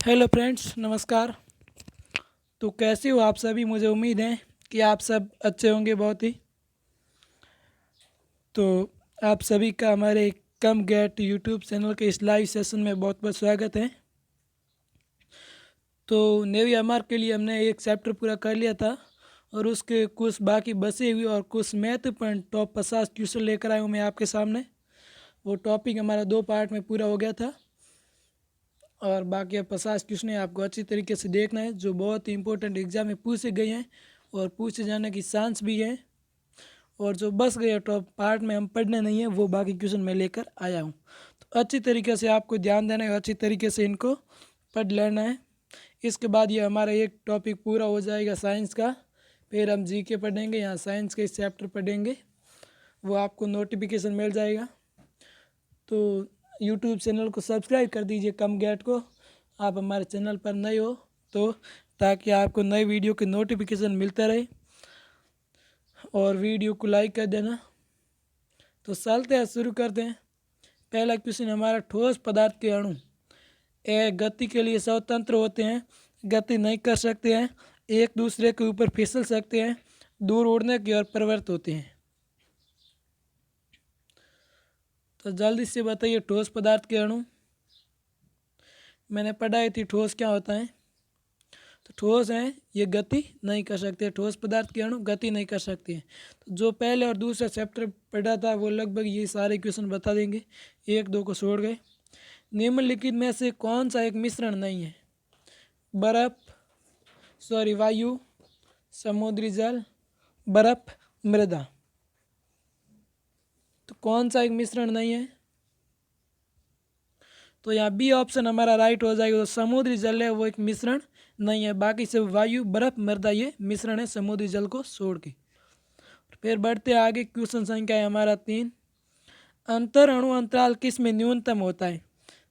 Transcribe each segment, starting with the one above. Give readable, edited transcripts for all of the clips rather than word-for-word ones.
Hello friends, नमस्कार। तो कैसे हो आप सभी? मुझे उम्मीद है कि आप सब अच्छे होंगे बहुत ही। तो आप सभी का हमारे कम गेट यूट्यूब चैनल के इस लाइव सेशन में बहुत बहुत स्वागत है। तो नेवी एमआर के लिए हमने एक चैप्टर पूरा कर लिया था और उसके कुछ बाकी बचे हुए और कुछ महत्वपूर्ण टॉप 50 क्वेश्चन लेकर आया हूँ मैं आपके सामने। वो टॉपिक हमारा 2 पार्ट में पूरा हो गया था और बाकी अब 50 क्वेश्चन आपको अच्छी तरीके से देखना है, जो बहुत ही इंपॉर्टेंट एग्जाम में पूछे गए हैं और पूछे जाने की चांस भी है। और जो बस गए टॉप पार्ट में हम पढ़ने नहीं है, वो बाकी क्वेश्चन मैं लेकर आया हूँ। तो अच्छी तरीके से आपको ध्यान देना है, अच्छी तरीके से इनको पढ़ लेना है। इसके बाद ये हमारा एक टॉपिक पूरा हो जाएगा साइंस का। फिर हम जीके पढ़ेंगे, यहाँ साइंस के चैप्टर पढ़ेंगे, वो आपको नोटिफिकेशन मिल जाएगा। तो यूट्यूब चैनल को सब्सक्राइब कर दीजिए कम गेट को, आप हमारे चैनल पर नए हो तो, ताकि आपको नए वीडियो के नोटिफिकेशन मिलता रहे। और वीडियो को लाइक कर देना। तो चलते हैं, शुरू करते हैं। पहला क्वेश्चन हमारा, ठोस पदार्थ के अणु एक गति के लिए स्वतंत्र होते हैं, गति नहीं कर सकते हैं, एक दूसरे के ऊपर फिसल सकते हैं, दूर उड़ने की ओर प्रवृत्त होते हैं। तो जल्दी से बताइए, ठोस पदार्थ के अणु। मैंने पढ़ाई थी ठोस क्या होता है। तो ठोस हैं, ये गति नहीं कर सकते। ठोस पदार्थ के अणु गति नहीं कर सकते हैं। तो जो पहले और दूसरा चैप्टर पढ़ा था वो लगभग ये सारे क्वेश्चन बता देंगे, एक दो को छोड़ गए। निम्नलिखित में से कौन सा एक मिश्रण नहीं है? वायु, समुद्री जल, बर्फ, मृदा। तो कौन सा एक मिश्रण नहीं है? तो यहाँ बी ऑप्शन हमारा राइट हो जाएगा। तो समुद्री जल है वो एक मिश्रण नहीं है, बाकी सब वायु, बर्फ, मृदा ये मिश्रण है समुद्री जल को छोड़ के। फिर बढ़ते आगे, क्वेश्चन संख्या है हमारा 3। अंतर अणु अंतराल किस में न्यूनतम होता है?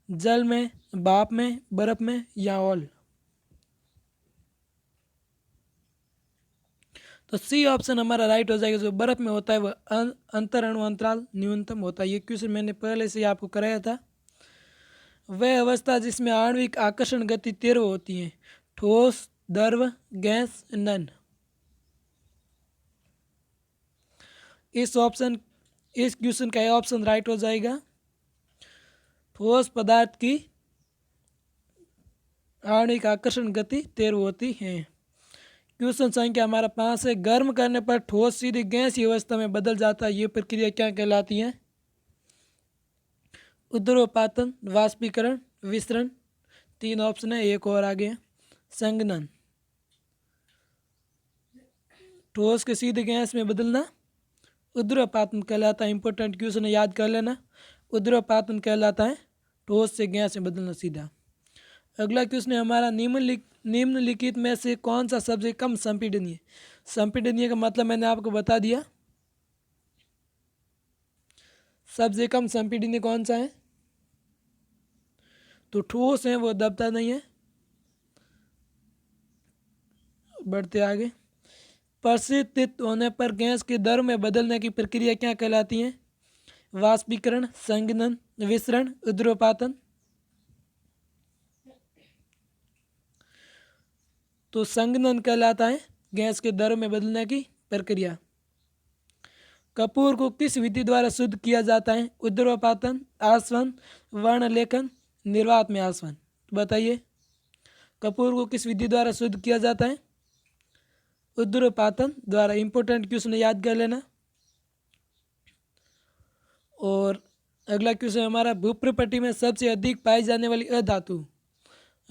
जल में, भाप में, बर्फ में या ऑल? तो सी ऑप्शन हमारा राइट हो जाएगा। जो बर्फ में होता है वह अंतर अणु अंतराल न्यूनतम होता है। ये क्वेश्चन मैंने पहले से ही आपको कराया था। वह अवस्था जिसमें आणविक आकर्षण गति 13 होती है, ठोस, द्रव, गैस, नन। इस क्वेश्चन का ऑप्शन राइट हो जाएगा। ठोस पदार्थ की आणविक आकर्षण गति 13 होती है। क्वेश्चन संख्या हमारा 5 है। गर्म करने पर ठोस सीधी गैसीय अवस्था में बदल जाता है, ये प्रक्रिया क्या कहलाती है? उद्रवपातन, वाष्पीकरण, विसरण। 3 ऑप्शन है, एक और आगे। संघनन। ठोस के सीधे गैस में बदलना उद्रवपातन कहलाता है। इंपॉर्टेंट क्वेश्चन है, याद कर लेना। उद्रवपातन कहलाता है ठोस से गैस में बदलना सीधा। अगला क्वेश्चन है हमारा, निम्नलिखित में से कौन सा सबसे कम संपीडनीय? संपीडनीय का मतलब मैंने आपको बता दिया। सबसे कम संपीडनीय कौन सा है? तो ठोस है, वो दबता नहीं है। बढ़ते आगे, परिवर्तित होने पर गैस के दर में बदलने की प्रक्रिया क्या कहलाती है? वाष्पीकरण, संघनन, विसरण, उद्रवपातन। तो संघनन कहलाता है गैस के दर में बदलने की प्रक्रिया। कपूर को किस विधि द्वारा शुद्ध किया जाता है? उद्रवपातन, आसवन, वर्णलेखन, निर्वात में आसवन। बताइए, कपूर को किस विधि द्वारा शुद्ध किया जाता है? उद्रवपातन द्वारा। इंपॉर्टेंट क्वेश्चन याद कर लेना। और अगला क्वेश्चन हमारा, भूप्रपट्टी में सबसे अधिक पाई जाने वाली अधातु।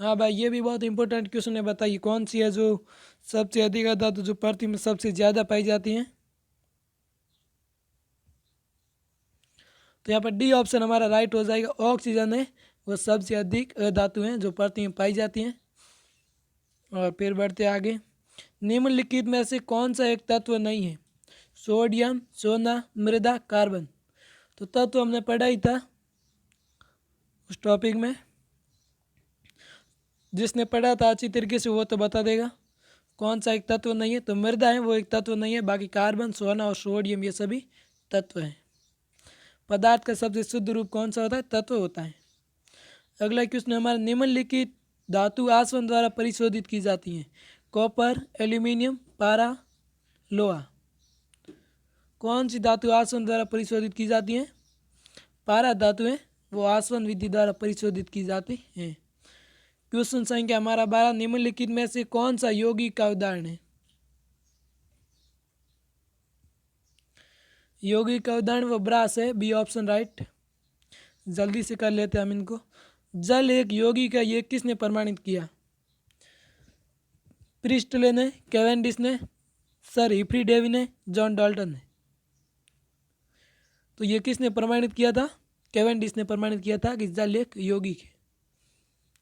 हाँ भाई, ये भी बहुत इंपॉर्टेंट क्वेश्चन है। बताइए कौन सी है जो सबसे अधिक अधातु जो पृथ्वी में सबसे ज़्यादा पाई जाती हैं? तो यहाँ पर डी ऑप्शन हमारा राइट हो जाएगा। ऑक्सीजन है वो सबसे अधिक अधातु हैं जो पृथ्वी में पाई जाती हैं। और फिर बढ़ते आगे, निम्नलिखित में से कौन सा एक तत्व नहीं है? सोडियम, सोना, मृदा, कार्बन। तो तत्व हमने पढ़ा ही था उस टॉपिक में। जिसने पढ़ा था अच्छी तरीके से वो तो बता देगा कौन सा एक तत्व नहीं है। तो मृदा है वो एक तत्व नहीं है, बाकी कार्बन, सोना और सोडियम ये सभी तत्व हैं। पदार्थ का सबसे शुद्ध रूप कौन सा होता है? तत्व होता है। अगला क्वेश्चन हमारा, निम्नलिखित धातु आसवन द्वारा परिशोधित की जाती हैं? कॉपर, एल्यूमिनियम, पारा, लोहा। कौन सी धातु आसवन द्वारा परिशोधित की जाती हैं? पारा धातु है वो आसवन विधि द्वारा परिशोधित की जाती है। क्वेश्चन संख्या हमारा 12, निम्नलिखित में से कौन सा यौगिक का उदाहरण है? यौगिक का उदाहरण वो ब्रास है, बी ऑप्शन राइट। जल्दी से कर लेते हैं हम इनको। जल एक यौगिक है, ये किसने प्रमाणित किया? प्रिस्टले ने, कैवेंडिश ने, सर हिफरी डेवी ने, जॉन डाल्टन ने। तो ये किसने प्रमाणित किया था? कैवेंडिश ने प्रमाणित किया था कि जल एक यौगिक है।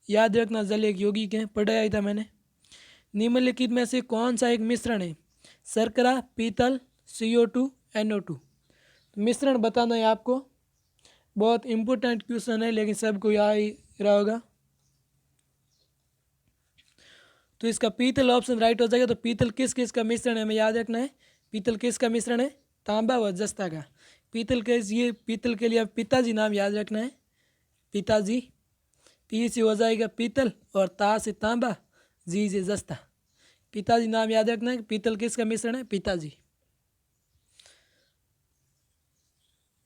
याद रखना, जल एक यौगिक है, पढ़ाया ही था मैंने। निम्नलिखित में से कौन सा एक मिश्रण है? शर्करा, पीतल, CO2, NO2। मिश्रण बताना है आपको। बहुत इंपॉर्टेंट क्वेश्चन है, लेकिन सबको आ ही रहा होगा। तो इसका पीतल ऑप्शन राइट हो जाएगा। तो पीतल किस किस का मिश्रण है हमें याद रखना है। पीतल किसका मिश्रण है? तांबा व जस्ता का। पीतल के लिए पिताजी नाम याद रखना है, पिताजी। पी से हो जाएगा पीतल और ता से तांबा, जी से जस्ता। पिताजी नाम याद रखना है। पीतल किसका मिश्रण है? पिताजी।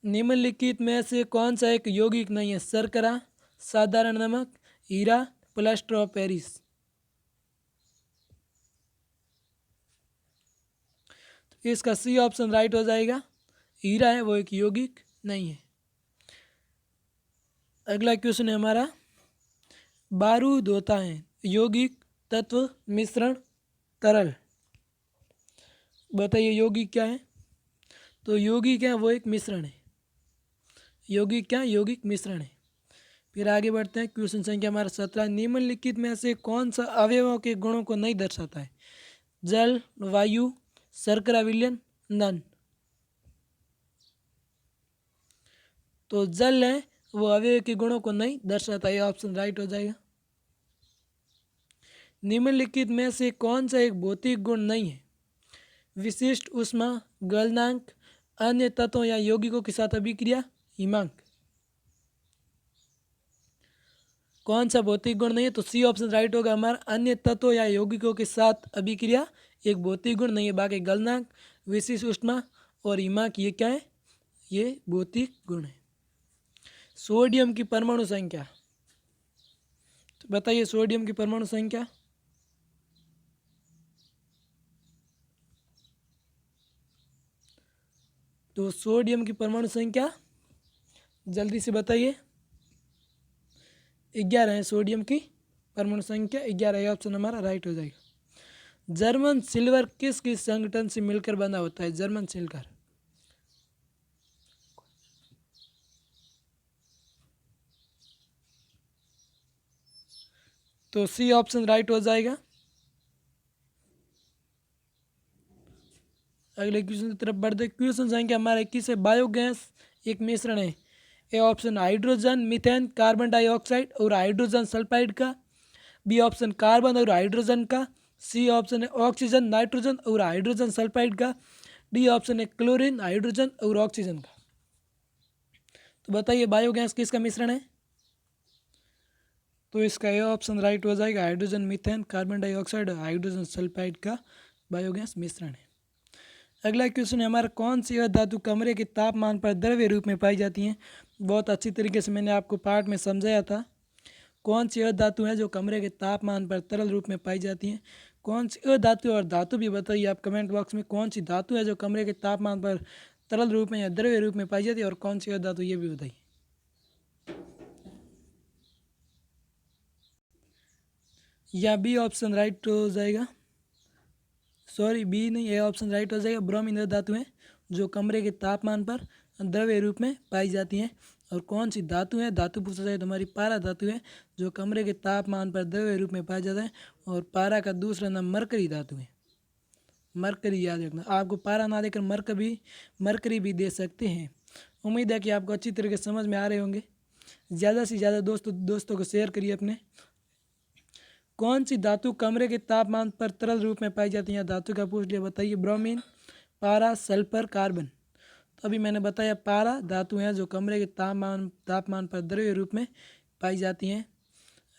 निम्नलिखित में से कौन सा एक यौगिक नहीं है? शर्करा, साधारण नमक, हीरा, प्लास्टर ऑफ पेरिस। तो इसका सी ऑप्शन राइट हो जाएगा। हीरा है वो एक यौगिक नहीं है। अगला क्वेश्चन है हमारा, बारूद होता है यौगिक, तत्व, मिश्रण, तरल। बताइए यौगिक क्या है? तो यौगिक है वो एक मिश्रण है। यौगिक क्या? यौगिक मिश्रण है। फिर आगे बढ़ते हैं। क्वेश्चन संख्या हमारा 17, निम्नलिखित में से कौन सा अवयवों के गुणों को नहीं दर्शाता है? जल, वायु, शर्करा विलयन, नन। तो जल है वो अवयव के गुणों को नहीं दर्शाता है, ऑप्शन राइट हो जाएगा। निम्नलिखित में से कौन सा एक भौतिक गुण नहीं है? विशिष्ट ऊष्मा, गलनांक, अन्य तत्वों या यौगिकों के साथ अभिक्रिया, हिमांक। कौन सा भौतिक गुण नहीं है? तो सी ऑप्शन राइट होगा हमारा। अन्य तत्वों या यौगिकों के साथ अभिक्रिया एक भौतिक गुण नहीं है। बाकी गलनांक, विशिष्ट ऊष्मा और हिमांक ये क्या है? ये भौतिक गुण है। सोडियम की परमाणु संख्या, तो बताइए सोडियम की परमाणु संख्या। तो सोडियम की परमाणु संख्या जल्दी से बताइए। 11 है सोडियम की परमाणु संख्या, 11 है ऑप्शन हमारा राइट हो जाएगा। जर्मन सिल्वर किस किस संगठन से मिलकर बना होता है? German silver. तो सी ऑप्शन राइट हो जाएगा। अगले क्वेश्चन की तरफ बढ़ते। क्वेश्चन संख्या हमारा 21 है, बायोगैस एक मिश्रण है। ए option hydrogen, methane, carbon dioxide और हाइड्रोजन सल्फाइड का। बी ऑप्शन कार्बन और हाइड्रोजन का। सी ऑप्शन है ऑक्सीजन, नाइट्रोजन और हाइड्रोजन सल्फाइड का। डी ऑप्शन है क्लोरीन, हाइड्रोजन और ऑक्सीजन का। तो बताइए बायोगैस किसका मिश्रण है? तो इसका ए ऑप्शन राइट हो जाएगा। हाइड्रोजन, मीथेन, कार्बन डाइऑक्साइड और हाइड्रोजन सल्फाइड का बायोगैस मिश्रण है। अगला क्वेश्चन है हमारा, कौन सी धातु कमरे के तापमान पर द्रव्य रूप में पाई जाती हैं? बहुत अच्छी तरीके से मैंने आपको पार्ट में समझाया था। कौन सी धातु है जो कमरे के तापमान पर तरल रूप में पाई जाती हैं? कौन सी धातु और धातु भी बताइए आप कमेंट बॉक्स में। कौन सी धातु है जो कमरे के तापमान पर तरल रूप में या द्रव्य रूप में पाई जाती है, और कौन सी धातु ये भी बताइए। या बी ऑप्शन राइट हो जाएगा। सॉरी बी नहीं, ए ऑप्शन राइट हो जाएगा। ब्रोमीन धातु है जो कमरे के तापमान पर द्रव्य रूप में पाई जाती हैं। और कौन सी धातु है? धातु पूछा जाए तो हमारी पारा धातु है जो कमरे के तापमान पर द्रव्य रूप में पाया जाता है। और पारा का दूसरा नाम मरकरी धातु है। मरकरी याद रखना, आपको पारा ना देकर मरकरी भी दे सकते हैं। उम्मीद है कि आपको अच्छी तरीके से समझ में आ रहे होंगे। ज़्यादा से ज़्यादा दोस्तों को शेयर करिए अपने। कौन सी धातु कमरे के तापमान पर तरल रूप में पाई जाती है? धातु का पूछ लिया, बताइए। ब्रोमीन, पारा, सल्फर, कार्बन। तो अभी मैंने बताया पारा धातु है जो कमरे के तापमान पर द्रव्य रूप में पाई जाती हैं।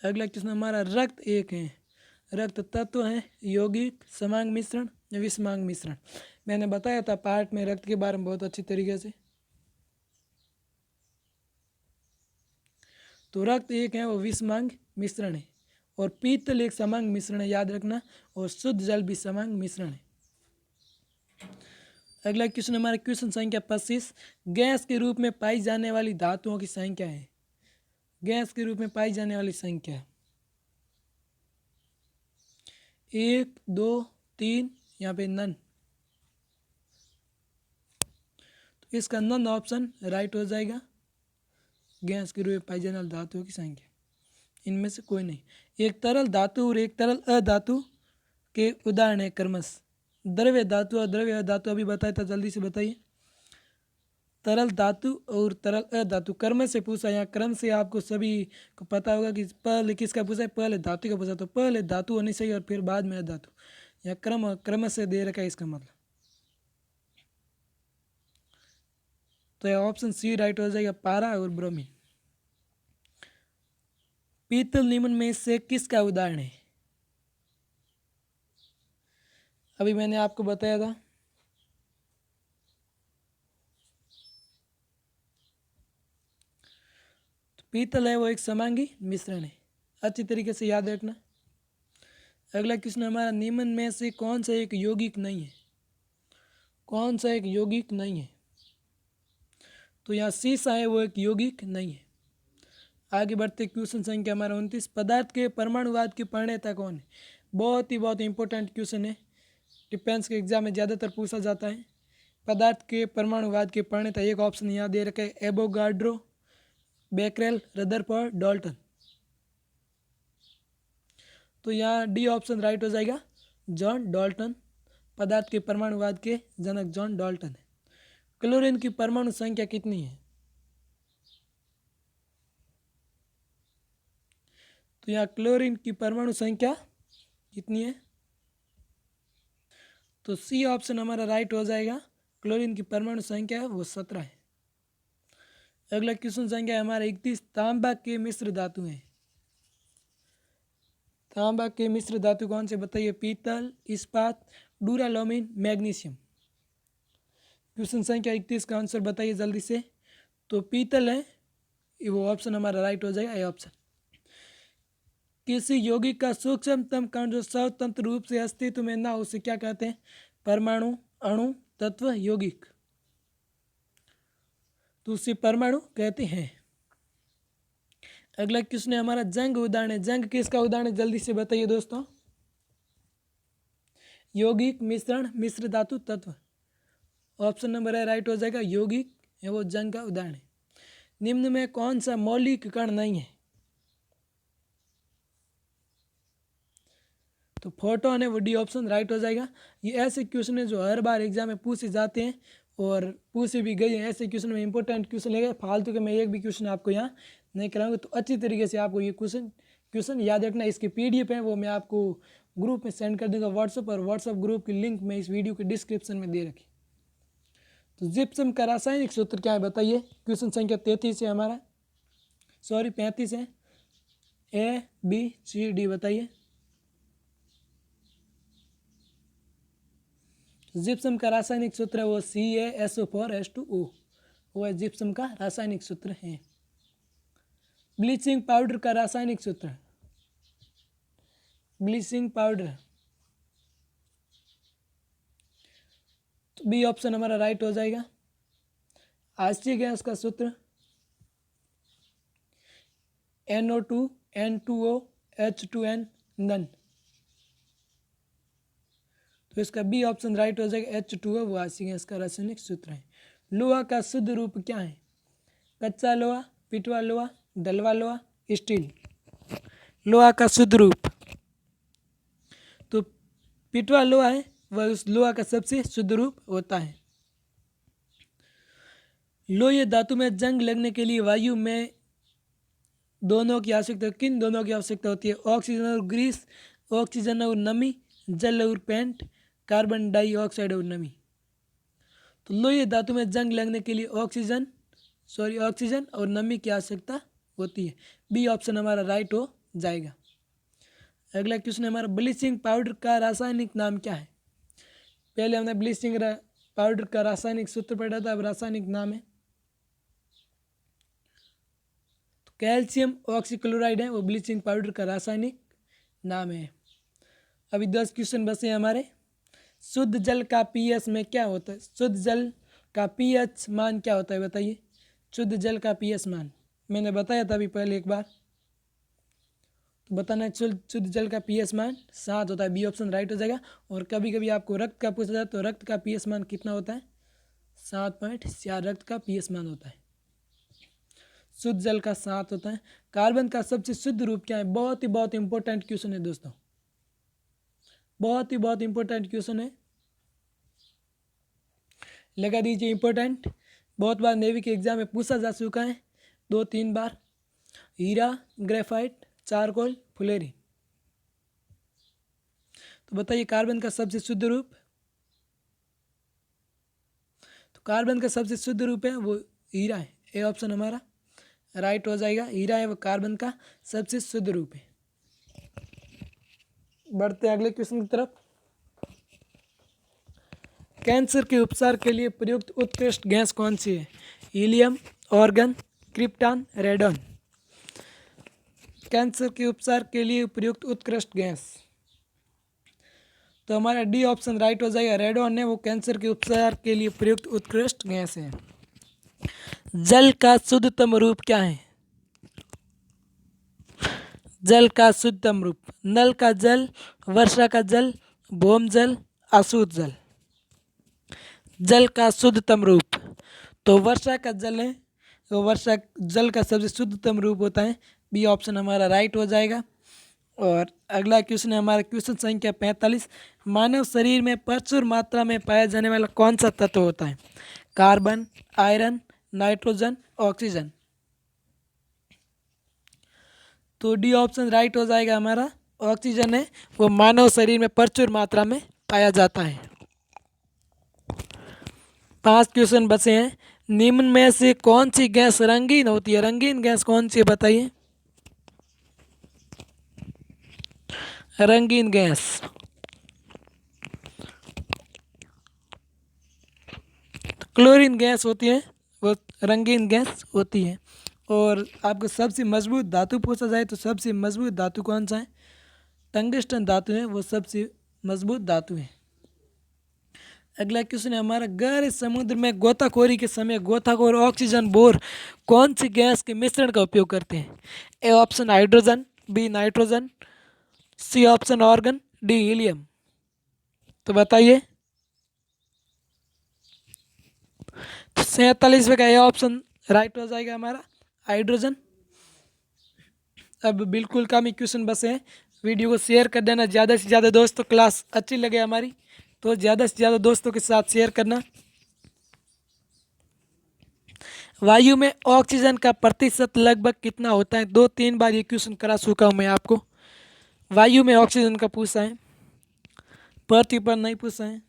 अगला क्वेश्चन हमारा रक्त एक है, रक्त तत्व है, यौगिक, समांग मिश्रण या विषमांग मिश्रण। मैंने बताया था पार्ट में रक्त के बारे में बहुत अच्छी तरीके से। तो रक्त एक है वो विषमांग मिश्रण है, और पीतल एक समांग मिश्रण है, याद रखना, और शुद्ध जल भी समांग मिश्रण है। अगला क्वेश्चन हमारा क्वेश्चन संख्या 25, गैस के रूप में पाई जाने वाली धातुओं की संख्या है। गैस के रूप में पाई जाने वाली संख्या 1 2 3, यहाँ पे नन, तो इसका नन ऑप्शन राइट हो जाएगा। गैस के रूप में पाई जाने वाली धातुओं की संख्या इनमें से कोई नहीं। एक तरल धातु और एक तरल अधातु के उदाहरण है क्रमश। द्रव्य धातु और द्रव्य अधातु अभी बताया था, जल्दी से बताइए। तरल धातु और तरल अधातु क्रम से पूछा, यहाँ क्रम से आपको सभी को पता होगा कि पहले किसका पूछा है, पहले धातु का पूछा, तो पहले धातु होनी चाहिए और फिर बाद में अधातु। यहाँ क्रम से दे रखा है इसका मतलब, तो यह ऑप्शन सी राइट हो जाएगा, पारा और ब्रोमीन। पीतल निम्न में से किसका उदाहरण है? अभी मैंने आपको बताया था, तो पीतल है वो एक समांगी मिश्रण है, अच्छी तरीके से याद रखना। अगला क्वेश्चन हमारा, निम्न में से कौन सा एक यौगिक नहीं है? कौन सा एक यौगिक नहीं है? तो यहाँ शीशा है वो एक यौगिक नहीं है। आगे बढ़ते क्वेश्चन संख्या हमारा 29, पदार्थ के परमाणुवाद की प्रणेता कौन है? बहुत इंपॉर्टेंट क्वेश्चन है, डिफेंस के एग्जाम में ज़्यादातर पूछा जाता है। पदार्थ के परमाणुवाद के प्रणेता, एक ऑप्शन यहाँ दे रखा है, एवोगाड्रो, बेकरेल, रदरफोर्ड, डाल्टन। तो यहाँ डी ऑप्शन राइट हो जाएगा, जॉन डाल्टन। पदार्थ के परमाणुवाद के जनक जॉन डाल्टन है। क्लोरीन की परमाणु संख्या कितनी है? तो यहाँ क्लोरीन की परमाणु संख्या कितनी है? तो सी ऑप्शन हमारा राइट हो जाएगा, क्लोरीन की परमाणु संख्या है वो 17 है। अगला क्वेश्चन संख्या हमारा 31, तांबा के मिश्र धातु हैं। तांबा के मिश्र धातु कौन से बताइए? पीतल, इस्पात, डूरालोमिन, मैग्नीशियम। क्वेश्चन संख्या 31 का आंसर बताइए जल्दी से। तो पीतल है वो ऑप्शन हमारा राइट हो जाएगा, ए ऑप्शन। किसी यौगिक का सूक्ष्मतम कण जो स्वतंत्र रूप से अस्तित्व में ना हो उसे क्या कहते हैं? परमाणु, अणु, तत्व, यौगिक। तो उसे परमाणु कहते हैं। अगला क्वेश्चन है हमारा, जंग उदाहरण है। जंग किसका उदाहरण है? जल्दी से बताइए दोस्तों। यौगिक, मिश्रण, मिश्र धातु, तत्व। ऑप्शन नंबर है राइट हो जाएगा, यौगिक है वो जंग का उदाहरण है। निम्न में कौन सा मौलिक कण नहीं है? तो फोटोन है वो डी ऑप्शन राइट हो जाएगा। ये ऐसे क्वेश्चन है जो हर बार एग्जाम में पूछे जाते हैं और पूछे भी गए हैं। ऐसे क्वेश्चन में इंपॉर्टेंट क्वेश्चन लेगा, फालतू के मैं एक भी क्वेश्चन आपको यहाँ नहीं कराऊंगा। तो अच्छी तरीके से आपको ये क्वेश्चन याद रखना। इसकी PDF है वो मैं आपको ग्रुप में सेंड कर दूंगा व्हाट्सअप, और व्हाट्सअप ग्रुप की लिंक मैं इस वीडियो के डिस्क्रिप्शन में दे रखी। तो जिप्सम का रासायनिक सूत्र क्या है बताइए? क्वेश्चन संख्या 33 है हमारा, सॉरी 35 है। ABCD बताइए। जिप्सम का रासायनिक सूत्र है वो CaSO4H2O, वो है जिप्सम का रासायनिक सूत्र है। ब्लीचिंग पाउडर का रासायनिक सूत्र, ब्लीचिंग पाउडर, तो बी ऑप्शन हमारा राइट हो जाएगा। आश्चर्य गैस का सूत्र NO2 N2O H2N नन, तो इसका बी ऑप्शन राइट हो जाएगा, H2O वो आश्चर्य गैस का रासायनिक सूत्र है। लोहा का शुद्ध रूप क्या है? कच्चा लोहा, पिटवा लोहा, डलवा लोहा, स्टील। लोहा का शुद्ध रूप तो पिटवा लोहा है वह उस लोहा का सबसे शुद्ध रूप होता है। लोहे धातु में जंग लगने के लिए वायु में दोनों की आवश्यकता, किन दोनों की आवश्यकता होती है? ऑक्सीजन और ग्रीस, ऑक्सीजन और नमी, जल और पेंट, कार्बन डाइऑक्साइड और नमी। तो लोहे धातु में जंग लगने के लिए ऑक्सीजन और नमी की आवश्यकता होती है। बी ऑप्शन हमारा राइट हो जाएगा। अगला क्वेश्चन है हमारा, ब्लीचिंग पाउडर का रासायनिक नाम क्या है? पहले हमने ब्लीचिंग पाउडर का रासायनिक सूत्र पढ़ा था, अब रासायनिक नाम है। तो कैल्शियम ऑक्सीक्लोराइड है वो ब्लीचिंग पाउडर का रासायनिक नाम है। अभी 10 क्वेश्चन बचे हैं हमारे। शुद्ध जल का पीएच में क्या होता है? शुद्ध जल का पीएच मान क्या होता है बताइए? शुद्ध जल का पीएच मान मैंने बताया था अभी पहले एक बार, तो बताना है। शुद्ध जल का पीएच मान 7 होता है, बी ऑप्शन राइट हो जाएगा। और कभी कभी आपको रक्त का पूछा जाए तो रक्त का पीएच मान कितना होता है? 7.4 रक्त का पीएच मान होता है। शुद्ध जल का 7 होता है। कार्बन का सबसे शुद्ध रूप क्या है? बहुत इंपॉर्टेंट क्वेश्चन है दोस्तों, बहुत इंपॉर्टेंट क्वेश्चन है, लगा दीजिए इंपॉर्टेंट। बहुत बार नेवी के एग्जाम में पूछा जा चुका है 2-3 बार। हीरा, ग्रेफाइट, चारकोल, फुलेरी। तो बताइए कार्बन का सबसे शुद्ध रूप? तो कार्बन का सबसे शुद्ध रूप है वो हीरा है। ए ऑप्शन हमारा राइट हो जाएगा। हीरा है वो कार्बन का सबसे शुद्ध रूप है। बढ़ते अगले क्वेश्चन की तरफ। कैंसर के उपचार के लिए प्रयुक्त उत्कृष्ट गैस कौन सी है? Helium, organ, krypton, radon. Cancer के उपचार के लिए प्रयुक्त उत्कृष्ट गैस, तो हमारा डी ऑप्शन राइट हो जाएगा। रेडॉन है वो कैंसर के उपचार के लिए प्रयुक्त उत्कृष्ट गैस है। जल का शुद्धतम रूप क्या है? जल का शुद्धतम रूप, नल का जल, वर्षा का जल, भूम जल, अशुद्ध जल। जल का शुद्धतम रूप, तो वर्षा का जल है, तो वर्षा जल का सबसे शुद्धतम रूप होता है। बी ऑप्शन हमारा राइट हो जाएगा। और अगला क्वेश्चन है हमारा क्वेश्चन संख्या 45। मानव शरीर में प्रचुर मात्रा में पाया जाने वाला कौन सा तत्व होता है? Carbon, iron, nitrogen, oxygen. तो डी ऑप्शन राइट हो जाएगा हमारा। ऑक्सीजन है वो मानव शरीर में प्रचुर मात्रा में पाया जाता है। 5 क्वेश्चन बचे हैं। निम्न में से कौन सी गैस रंगीन होती है? रंगीन गैस कौन सी है बताइए? रंगीन गैस, क्लोरीन गैस होती है वो रंगीन गैस होती है। और आपको सबसे मजबूत धातु पूछा जाए तो सबसे मजबूत धातु कौन सा है? टंगस्टन धातु है वो सबसे मजबूत धातु है। अगला क्वेश्चन है हमारा, गहरे समुद्र में गोताखोरी के समय गोताखोर ऑक्सीजन बोर कौन सी गैस के मिश्रण का उपयोग करते हैं? A option hydrogen, B nitrogen, C option argon, D helium. तो बताइए। तो 47 का ए ऑप्शन राइट हो जाएगा हमारा, हाइड्रोजन। अब बिल्कुल कम ही क्वेश्चन बसे हैं। वीडियो को शेयर कर देना ज़्यादा से ज़्यादा दोस्तों। क्लास अच्छी लगे हमारी तो ज़्यादा से ज़्यादा दोस्तों के साथ शेयर करना। वायु में ऑक्सीजन का प्रतिशत लगभग कितना होता है? 2-3 बार ये क्वेश्चन करा चुका हूँ मैं आपको। वायु में ऑक्सीजन का पूछा है, पृथ्वी पर नहीं पूछा है।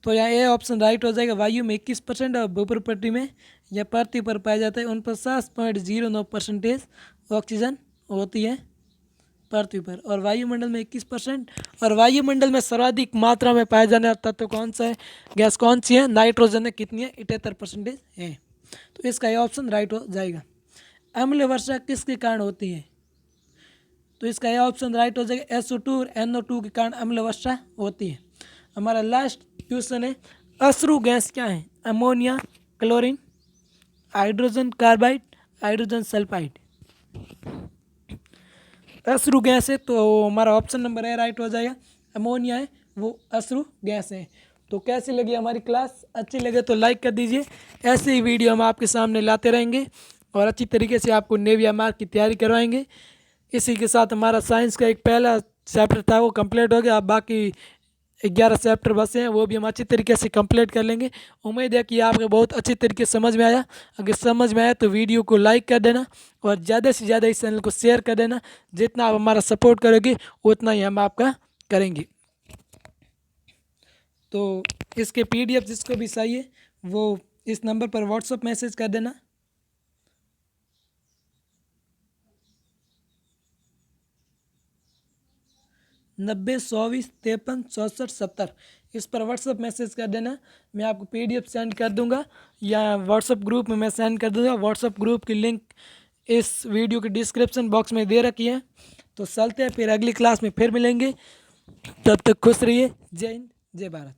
तो यहाँ ए ऑप्शन राइट हो जाएगा। वायु में 21% और भूप्रपृथ्वी में या पृथ्वी पर पाया जाता है 49.09% ऑक्सीजन होती है पृथ्वी पर, और वायुमंडल में 21%। और वायुमंडल में सर्वाधिक मात्रा में पाया जाने वाला तत्व कौन सा है? गैस कौन सी है? नाइट्रोजन है। कितनी है? 78% है। तो इसका ये ऑप्शन राइट हो जाएगा। अम्ल वर्षा किसके कारण होती है? तो इसका यह ऑप्शन राइट हो जाएगा। SO2 और NO2 के कारण अम्ल वर्षा होती है। हमारा लास्ट क्वेश्चन है, अश्रु गैस क्या है? Ammonia, chlorine, hydrogen carbide, hydrogen sulphide. अश्रु गैस है तो हमारा ऑप्शन नंबर ए राइट हो जाएगा। अमोनिया है वो अश्रु गैस है। तो कैसी लगी हमारी क्लास? अच्छी लगे तो लाइक कर दीजिए। ऐसे ही वीडियो हम आपके सामने लाते रहेंगे और अच्छी तरीके से आपको नेवी मार्क की तैयारी करवाएंगे। इसी के साथ हमारा साइंस का एक पहला चैप्टर था वो कंप्लीट हो गया। अब बाकी 11 चैप्टर बचे हैं वो भी हम अच्छी तरीके से कंप्लीट कर लेंगे। उम्मीद है कि आपको बहुत अच्छी तरीके से समझ में आया। अगर समझ में आया तो वीडियो को लाइक कर देना और ज़्यादा से ज़्यादा इस चैनल को शेयर कर देना। जितना आप हमारा सपोर्ट करोगे उतना ही हम आपका करेंगे। तो इसके PDF जिसको भी चाहिए वो इस नंबर पर व्हाट्सअप मैसेज कर देना। 90 24 53 64 70 इस पर व्हाट्सअप मैसेज कर देना। मैं आपको PDF सेंड कर दूंगा या व्हाट्सअप ग्रुप में मैं सेंड कर दूंगा। व्हाट्सअप ग्रुप की लिंक इस वीडियो के डिस्क्रिप्शन बॉक्स में दे रखी है। तो चलते हैं, फिर अगली क्लास में फिर मिलेंगे। तब तक खुश रहिए। जय हिंद, जय भारत।